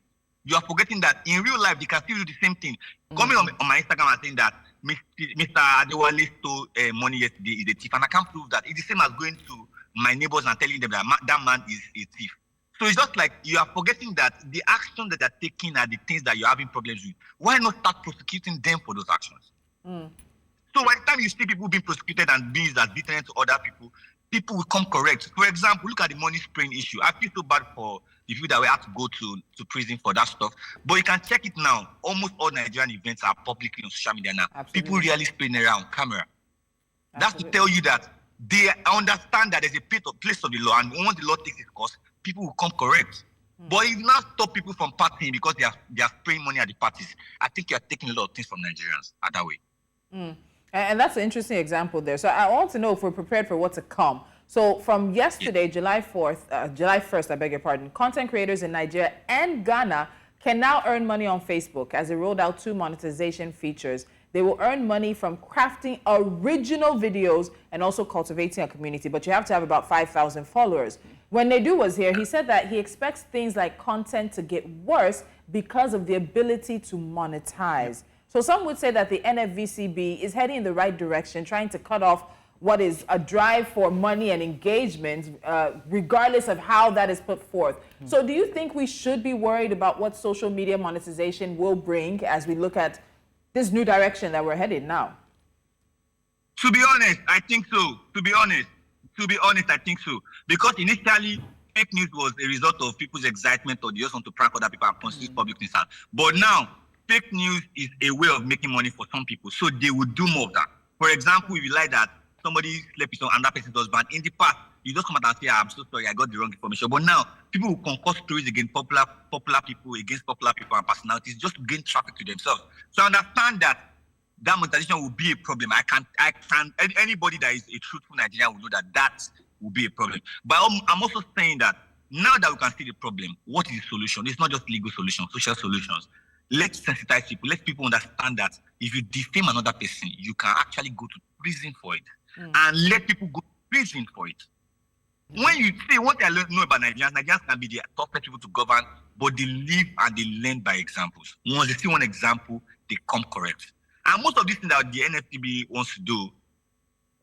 S6: you are forgetting that in real life, they can still do the same thing. Coming on my Instagram and saying that Mr. Adewale stole money yesterday is a thief, and I can't prove that. It's the same as going to my neighbors and telling them that that man is a thief. So it's just like you are forgetting that the actions that they're taking are the things that you're having problems with. Why not start prosecuting them for those actions? So by the time you see people being prosecuted and being as deterrent to other people, people will come correct. For example, look at the money spraying issue. I feel so bad for the people that we have to go to prison for that stuff. But you can check it now. Almost all Nigerian events are publicly on social media now. Absolutely. People really spraying around camera. Absolutely. That's to tell you that they understand that there's a place of the law, and once the law takes its course, people will come correct. But if you now stop people from partying because they are spraying money at the parties, I think you're taking a lot of things from Nigerians that way.
S5: And that's an interesting example there. So I want to know if we're prepared for what's to come. So from yesterday, July 1st, I beg your pardon, content creators in Nigeria and Ghana can now earn money on Facebook as it rolled out 2 monetization features. They will earn money from crafting original videos and also cultivating a community, but you have to have about 5,000 followers. When Nedu was here, he said that he expects things like content to get worse because of the ability to monetize. So some would say that the NFVCB is heading in the right direction, trying to cut off what is a drive for money and engagement, regardless of how that is put forth. So do you think we should be worried about what social media monetization will bring as we look at this new direction that we're headed now?
S6: To be honest, I think so. To be honest, I think so. Because initially, fake news was a result of people's excitement, or they just want to prank other people and constitute public nuisance. But now, fake news is a way of making money for some people, so they will do more of that. For example, if you like that somebody slept with another person's husband, in the past, you just come out and say, I'm so sorry, I got the wrong information. But now, people will concoct stories against popular people, against popular people and personalities, just to gain traffic to themselves. So I understand that monetization will be a problem. Anybody that is a truthful Nigerian will know that will be a problem. But I'm also saying that now that we can see the problem, what is the solution? It's not just legal solutions, social solutions. Let's sensitize people. Let people understand that if you defame another person, you can actually go to prison for it. And let people go to prison for it. When you say what I know about Nigerians can be the toughest people to govern, but they live and they learn by examples. Once they see one example, they come correct. And most of these things that the NFVCB wants to do,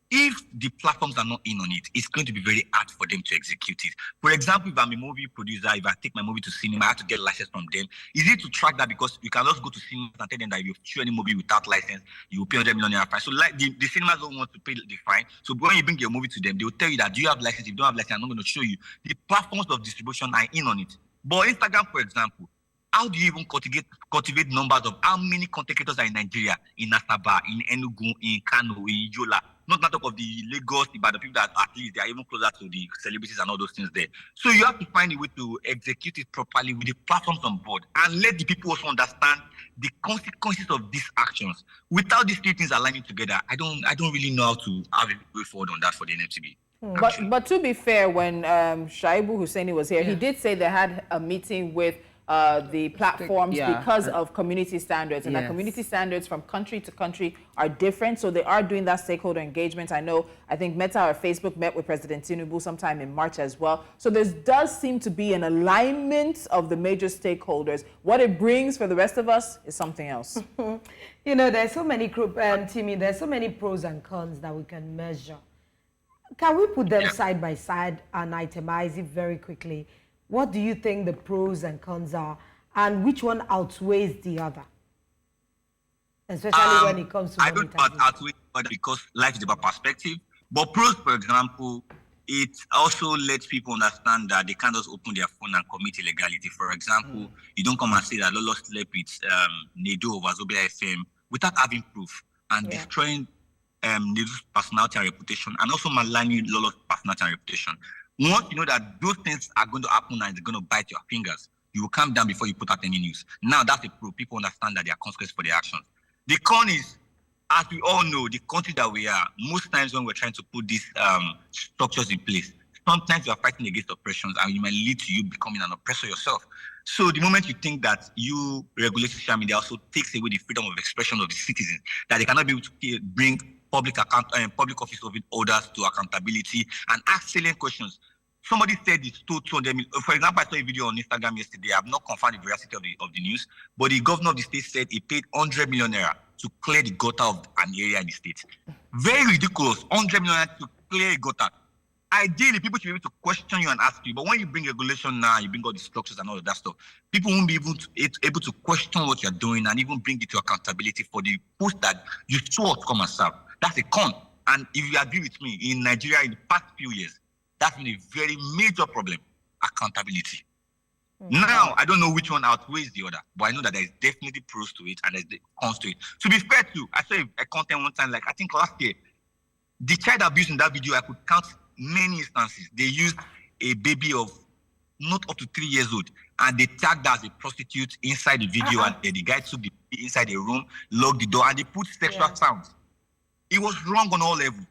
S6: if the platforms are not in on it, it's going to be very hard for them to execute it. For example, if I'm a movie producer, if I take my movie to cinema, I have to get license from them. Easy to track that because you can just go to cinema and tell them that if you show any movie without license, you will pay 100 million naira fine. So like the cinemas don't want to pay the fine. So when you bring your movie to them, they will tell you that do you have license? If you don't have license, I'm not going to show you. The platforms of distribution are in on it. But Instagram, for example, how do you even cultivate numbers of how many content creators are in Nigeria, in Asaba, in Enugu, in Kano, in Yola? Not talk of the Lagos, but the people that at least they are even closer to the celebrities and all those things there. So you have to find a way to execute it properly with the platforms on board and let the people also understand the consequences of these actions. Without these three things aligning together, I don't really know how to have a way forward on that for the NFVCB.
S5: But to be fair, when Shaibu Husseini was here, he did say they had a meeting with the platforms because of community standards, and that community standards from country to country are different. So they are doing that stakeholder engagement. I think Meta or Facebook met with President Tinubu sometime in March as well. So there does seem to be an alignment of the major stakeholders. What it brings for the rest of us is something else.
S1: You know, there's so many Timi, there's so many pros and cons that we can measure. Can we put them side by side and itemize it very quickly? What do you think the pros and cons are, and which one outweighs the other? Especially when it comes to
S6: I don't outweigh the other because life is about perspective. But pros, for example, it also lets people understand that they can't just open their phone and commit illegality. For example, you don't come and say that Lolo slept with Nedo over Zobia FM without having proof and destroying Nedo's personality and reputation, and also maligning Lolo's personality and reputation. Once you know that those things are going to happen and they're going to bite your fingers, you will calm down before you put out any news. Now that's a pro. People understand that there are consequences for their actions. The con is, as we all know, the country that we are, most times when we're trying to put these structures in place, sometimes you are fighting against oppressions and it might lead to you becoming an oppressor yourself. So the moment you think that you regulate social media also takes away the freedom of expression of the citizens, that they cannot be able to bring public office holders to accountability and ask salient questions. Somebody said it stole 200 million. For example, I saw a video on Instagram yesterday. I have not confirmed the veracity of the news, but the governor of the state said he paid 100 million naira to clear the gutter of an area in the state. Very ridiculous. 100 million naira to clear a gutter. Ideally, people should be able to question you and ask you, but when you bring regulation now, you bring all the structures and all of that stuff, people won't be able to question what you're doing and even bring it to accountability for the post that you swore to come and serve. That's a con. And if you agree with me, in Nigeria in the past few years, that's been a very major problem, accountability. Now, I don't know which one outweighs the other, but I know that there is definitely pros to it and there's cons to it. To be fair to, I saw a content one time, like I think last year, the child abuse in that video, I could count many instances. They used a baby of not up to 3 years old, and they tagged her as a prostitute inside the video, and the guy took the baby inside the room, locked the door, and they put sexual sounds. It was wrong on all levels.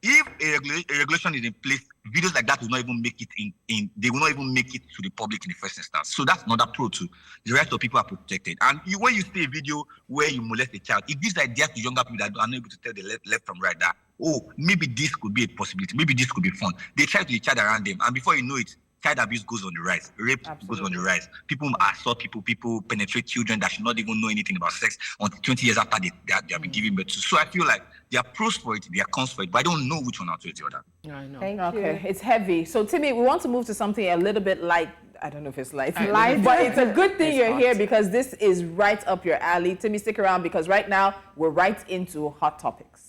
S6: If a regulation is in place, videos like that will not even make it they will not even make it to the public in the first instance. So that's another pro too. The rights of people are protected. And when you see a video where you molest a child, it gives ideas to younger people that are not able to tell the left from right that, oh, maybe this could be a possibility. Maybe this could be fun. They try to chat around them. And before you know it, child abuse goes on the rise. Rape goes on the rise. People assault people penetrate children that should not even know anything about sex until 20 years after they have been given birth to. So I feel like there are pros for it, there are cons for it, but I don't know which one outweighs the other.
S2: I know.
S1: Thank you.
S5: Okay, it's heavy. So Timi, we want to move to something a little bit light. I don't know if it's light, but it's a good thing you're here because this is right up your alley. Timi, stick around because right now we're right into hot topics.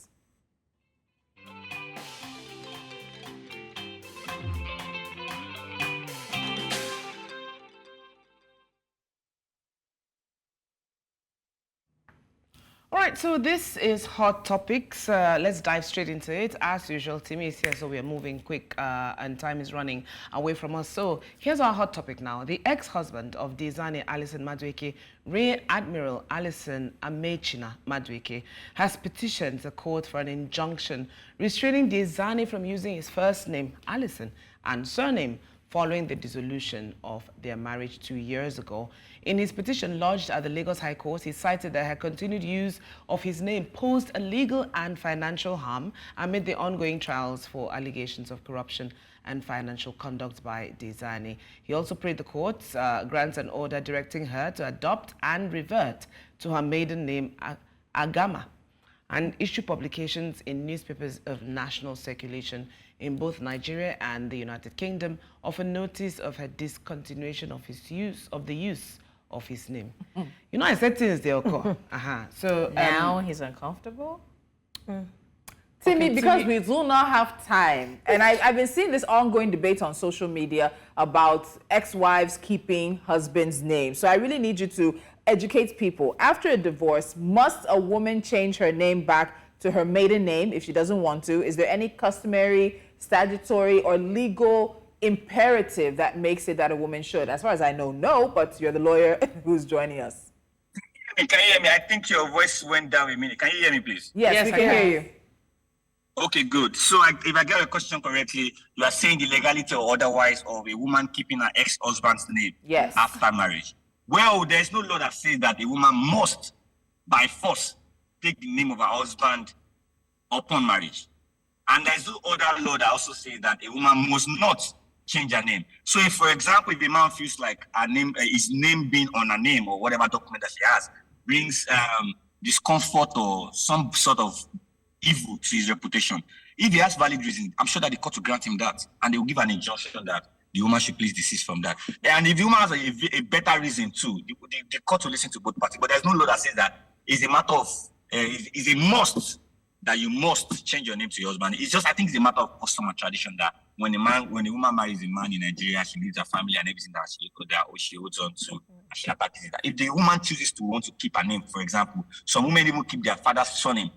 S2: All right, so this is Hot Topics. Let's dive straight into it. As usual, Timi is here, so we are moving quick and time is running away from us. So here's our hot topic now. The ex-husband of Diezani Alison Madueke, Rear Admiral Alison Amechina Madueke, has petitioned the court for an injunction restraining Diezani from using his first name, Alison, and surname following the dissolution of their marriage 2 years ago. In his petition lodged at the Lagos High Court, he cited that her continued use of his name posed a legal and financial harm amid the ongoing trials for allegations of corruption and financial conduct by Diezani. He also prayed the court grants an order directing her to adopt and revert to her maiden name, Agama, and issue publications in newspapers of national circulation in both Nigeria and the United Kingdom of a notice of her discontinuation of the use of his name. You know, I said things they occur. So
S3: now he's uncomfortable.
S5: Timi, because we do not have time, and I've been seeing this ongoing debate on social media about ex-wives keeping husbands' names. So I really need you to educate people. After a divorce, must a woman change her name back to her maiden name if she doesn't want to? Is there any customary, statutory, or legal imperative that makes it that a woman should? As far as I know, no, but you're the lawyer who's joining us.
S6: Can you hear me? I think your voice went down a minute. Can you hear me, please?
S5: Yes, we can hear you.
S6: Okay, good. So if I get your question correctly, you are saying the legality or otherwise of a woman keeping her ex-husband's name after marriage. Well, there's no law that says that a woman must, by force, take the name of her husband upon marriage. And there's no other law that also says that a woman must not change her name. So if, for example, if a man feels like his name being on a name or whatever document that she has brings discomfort or some sort of evil to his reputation, if he has valid reason, I'm sure that the court will grant him that, and they will give an injunction that the woman should please desist from that. And if the woman has a better reason too, the court will listen to both parties. But there's no law that says that it's a matter of, it's a must that you must change your name to your husband. It's just, I think it's a matter of custom and tradition that when a woman marries a man in Nigeria, she leaves her family and everything that she holds on to, and she practices that. If the woman chooses to want to keep her name, for example, some women even keep their father's surname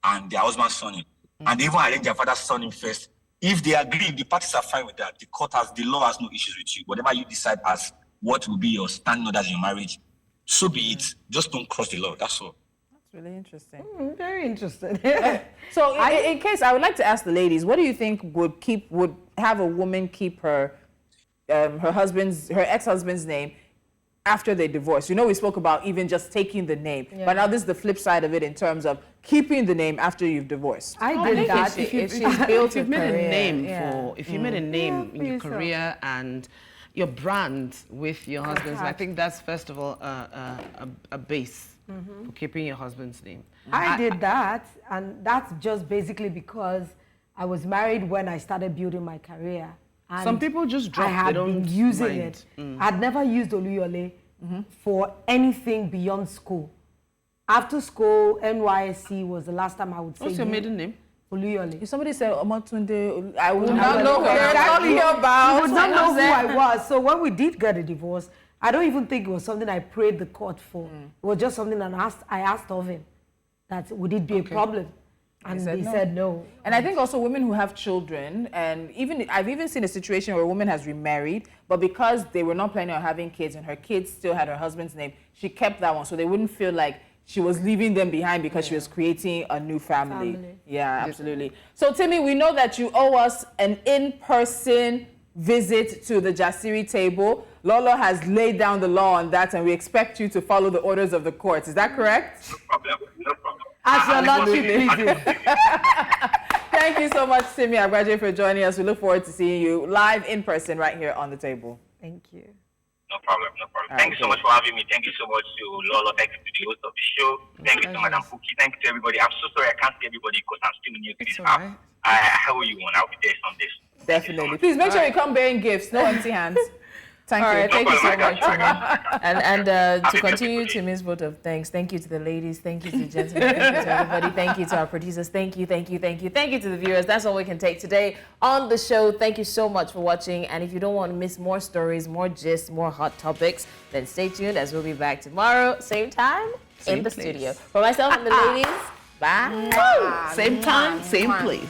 S6: and their husband's surname, and they even arrange their father's surname first. If they agree, if the parties are fine with that, the law has no issues with you. Whatever you decide as what will be your standing orders in your marriage, so be it. Just don't cross the law. That's all.
S5: That's really interesting.
S1: Very interesting.
S5: So, in case, I would like to ask the ladies, what do you think would have a woman keep her ex-husband's name after they divorce? You know, we spoke about even just taking the name, but now this is the flip side of it in terms of keeping the name after you've divorced.
S1: I did that.
S2: If you've made a name in your career and your brand with your husband's, I think that's first of all a base for keeping your husband's name.
S1: I did that, and that's just basically because I was married when I started building my career. And
S2: some people just drop.
S1: I had been using it. I'd never used Oluyole for anything beyond school. After school, NYSC was the last time I would say.
S2: What's your maiden name?
S1: Oluyole.
S5: If somebody said Omotunde, I would not know who you're talking about.
S1: You would not know who I was. So when we did get a divorce, I don't even think it was something I prayed the court for. It was just something that I asked of him, that would it be a problem? And he said no.
S5: And I think also women who have children, and I've even seen a situation where a woman has remarried, but because they were not planning on having kids and her kids still had her husband's name, she kept that one so they wouldn't feel like she was leaving them behind because she was creating a new family. Yeah, absolutely. So Timi, we know that you owe us an in-person visit to the Jasiri table. Lolo has laid down the law on that, and we expect you to follow the orders of the court. Is that correct?
S6: No problem. No problem.
S1: As your lordship, please.
S5: Thank you so much, Timi Agbaje, for joining us. We look forward to seeing you live in person right here on the table.
S1: Thank you.
S6: No problem, no problem. Thank you so much for having me. Thank you so much to Lolo. Thank you to the host of the show. Thank you to Madam Fuki. Thank you to everybody. I'm so sorry I can't see everybody because I'm still new to this app. I owe you one. I'll be there on this.
S5: Definitely. Please make sure you come bearing gifts, no empty hands. Thank you.
S3: Thank you so much, Timi. And to continue Timi's vote of thanks, thank you to the ladies, thank you to the gentlemen, thank you to everybody, thank you to our producers, thank you to the viewers. That's all we can take today on the show. Thank you so much for watching. And if you don't want to miss more stories, more gists, more hot topics, then stay tuned as we'll be back tomorrow, same time, in the
S2: place.
S3: studio. For myself and the ladies, bye.
S2: Same time, same place.